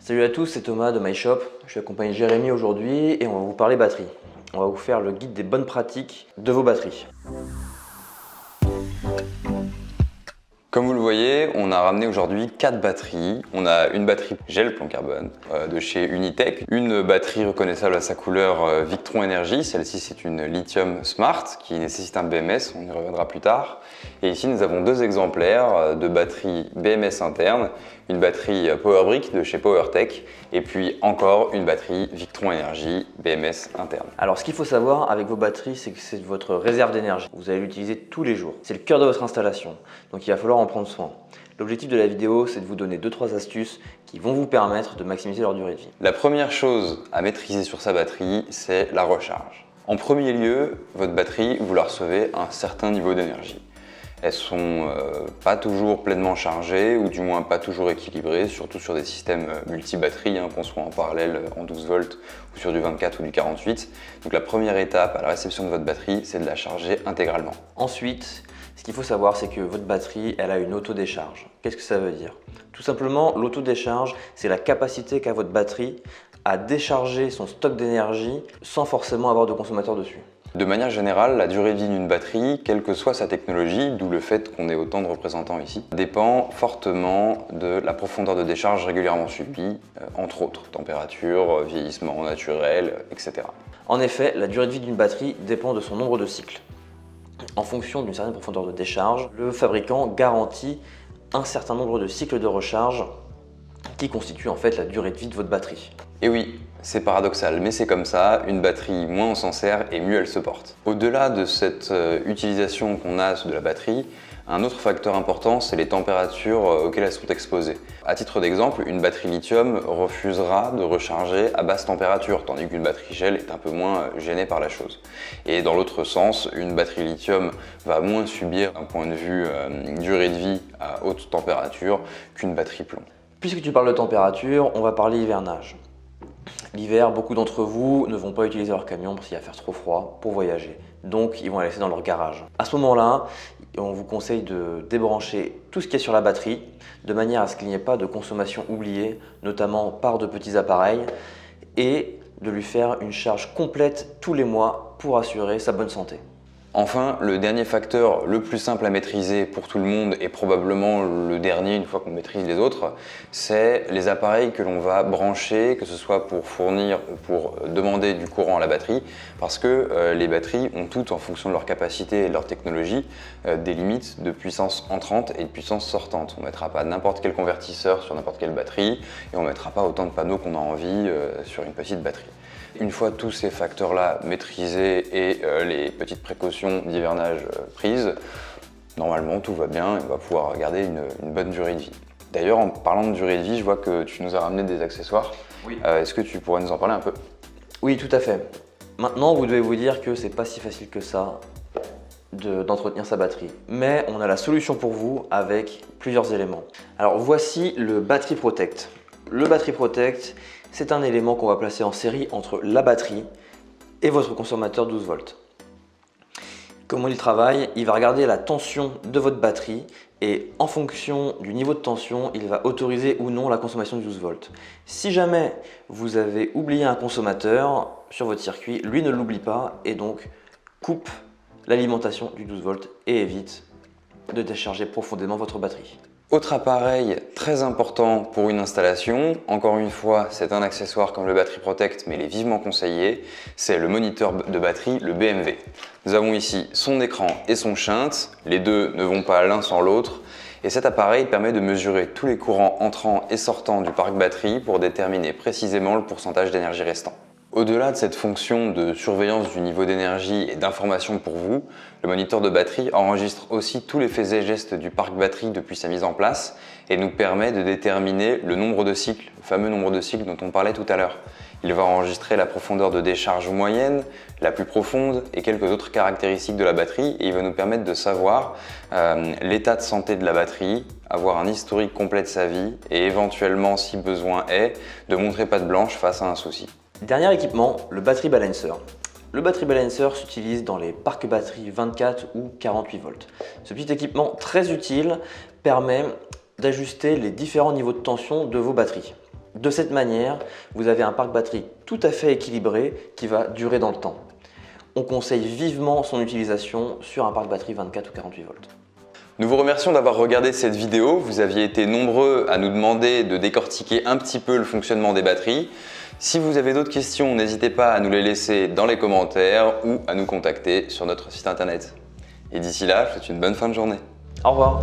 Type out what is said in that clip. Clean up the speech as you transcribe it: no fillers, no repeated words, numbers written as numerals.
Salut à tous, c'est Thomas de MyShop. Je suis accompagné de Jérémy aujourd'hui et on va vous parler batterie. On va vous faire le guide des bonnes pratiques de vos batteries. Comme vous le voyez, on a ramené aujourd'hui 4 batteries. On a une batterie gel plomb carbone de chez Unitech, une batterie reconnaissable à sa couleur Victron Energy. Celle-ci, c'est une lithium smart qui nécessite un BMS, on y reviendra plus tard. Et ici, nous avons deux exemplaires de batteries BMS interne, une batterie Powerbrick de chez PowerTech et puis encore une batterie Victron Energy BMS interne. Alors ce qu'il faut savoir avec vos batteries, c'est que c'est votre réserve d'énergie. Vous allez l'utiliser tous les jours. C'est le cœur de votre installation, donc il va falloir en prendre soin. L'objectif de la vidéo, c'est de vous donner 2-3 astuces qui vont vous permettre de maximiser leur durée de vie. La première chose à maîtriser sur sa batterie, c'est la recharge. En premier lieu, votre batterie, vous la recevez à un certain niveau d'énergie. Elles sont pas toujours pleinement chargées ou du moins pas toujours équilibrées, surtout sur des systèmes multi-batteries, qu'on soit en parallèle en 12 volts ou sur du 24 ou du 48. Donc la première étape à la réception de votre batterie, c'est de la charger intégralement. Ensuite, ce qu'il faut savoir, c'est que votre batterie, elle a une autodécharge. Qu'est-ce que ça veut dire? Tout simplement, l'autodécharge, c'est la capacité qu'a votre batterie à décharger son stock d'énergie sans forcément avoir de consommateur dessus. De manière générale, la durée de vie d'une batterie, quelle que soit sa technologie, d'où le fait qu'on ait autant de représentants ici, dépend fortement de la profondeur de décharge régulièrement suivie, entre autres, température, vieillissement naturel, etc. En effet, la durée de vie d'une batterie dépend de son nombre de cycles. En fonction d'une certaine profondeur de décharge, le fabricant garantit un certain nombre de cycles de recharge qui constituent en fait la durée de vie de votre batterie. Et oui, c'est paradoxal, mais c'est comme ça, une batterie, moins on s'en sert et mieux elle se porte. Au-delà de cette utilisation qu'on a de la batterie, un autre facteur important, c'est les températures auxquelles elles sont exposées. À titre d'exemple, une batterie lithium refusera de recharger à basse température, tandis qu'une batterie gel est un peu moins gênée par la chose. Et dans l'autre sens, une batterie lithium va moins subir d'un point de vue durée de vie à haute température qu'une batterie plomb. Puisque tu parles de température, on va parler hivernage. L'hiver, beaucoup d'entre vous ne vont pas utiliser leur camion parce qu'il va faire trop froid pour voyager. Donc, ils vont la laisser dans leur garage. À ce moment-là, on vous conseille de débrancher tout ce qui est sur la batterie de manière à ce qu'il n'y ait pas de consommation oubliée, notamment par de petits appareils, et de lui faire une charge complète tous les mois pour assurer sa bonne santé. Enfin, le dernier facteur le plus simple à maîtriser pour tout le monde et probablement le dernier une fois qu'on maîtrise les autres, c'est les appareils que l'on va brancher, que ce soit pour fournir ou pour demander du courant à la batterie, parce que les batteries ont toutes, en fonction de leur capacité et de leur technologie, des limites de puissance entrante et de puissance sortante. On ne mettra pas n'importe quel convertisseur sur n'importe quelle batterie et on ne mettra pas autant de panneaux qu'on a envie sur une petite batterie. Une fois tous ces facteurs-là maîtrisés et les petites précautions d'hivernage prises, normalement tout va bien et on va pouvoir garder une bonne durée de vie. D'ailleurs, en parlant de durée de vie, je vois que tu nous as ramené des accessoires. Oui. Est-ce que tu pourrais nous en parler un peu? Oui, tout à fait. Maintenant, vous devez vous dire que c'est pas si facile que ça d'entretenir sa batterie. Mais on a la solution pour vous avec plusieurs éléments. Alors voici le Battery Protect. Le Battery Protect, c'est un élément qu'on va placer en série entre la batterie et votre consommateur 12 volts. Comment il travaille? Il va regarder la tension de votre batterie et en fonction du niveau de tension, il va autoriser ou non la consommation de 12 volts. Si jamais vous avez oublié un consommateur sur votre circuit, lui ne l'oublie pas et donc coupe l'alimentation du 12 volts et évite de décharger profondément votre batterie. Autre appareil très important pour une installation, encore une fois c'est un accessoire comme le Battery Protect mais il est vivement conseillé, c'est le moniteur de batterie, le BMW. Nous avons ici son écran et son shunt, les deux ne vont pas l'un sans l'autre et cet appareil permet de mesurer tous les courants entrants et sortants du parc batterie pour déterminer précisément le pourcentage d'énergie restant. Au-delà de cette fonction de surveillance du niveau d'énergie et d'information pour vous, le moniteur de batterie enregistre aussi tous les faits et gestes du parc batterie depuis sa mise en place et nous permet de déterminer le nombre de cycles, le fameux nombre de cycles dont on parlait tout à l'heure. Il va enregistrer la profondeur de décharge moyenne, la plus profonde et quelques autres caractéristiques de la batterie et il va nous permettre de savoir l'état de santé de la batterie, avoir un historique complet de sa vie et éventuellement, si besoin est, de montrer patte blanche face à un souci. Dernier équipement, le Battery Balancer. Le Battery Balancer s'utilise dans les parcs batteries 24 ou 48 volts. Ce petit équipement très utile permet d'ajuster les différents niveaux de tension de vos batteries. De cette manière, vous avez un parc batterie tout à fait équilibré qui va durer dans le temps. On conseille vivement son utilisation sur un parc batterie 24 ou 48 volts. Nous vous remercions d'avoir regardé cette vidéo. Vous aviez été nombreux à nous demander de décortiquer un petit peu le fonctionnement des batteries. Si vous avez d'autres questions, n'hésitez pas à nous les laisser dans les commentaires ou à nous contacter sur notre site internet. Et d'ici là, je vous souhaite une bonne fin de journée. Au revoir.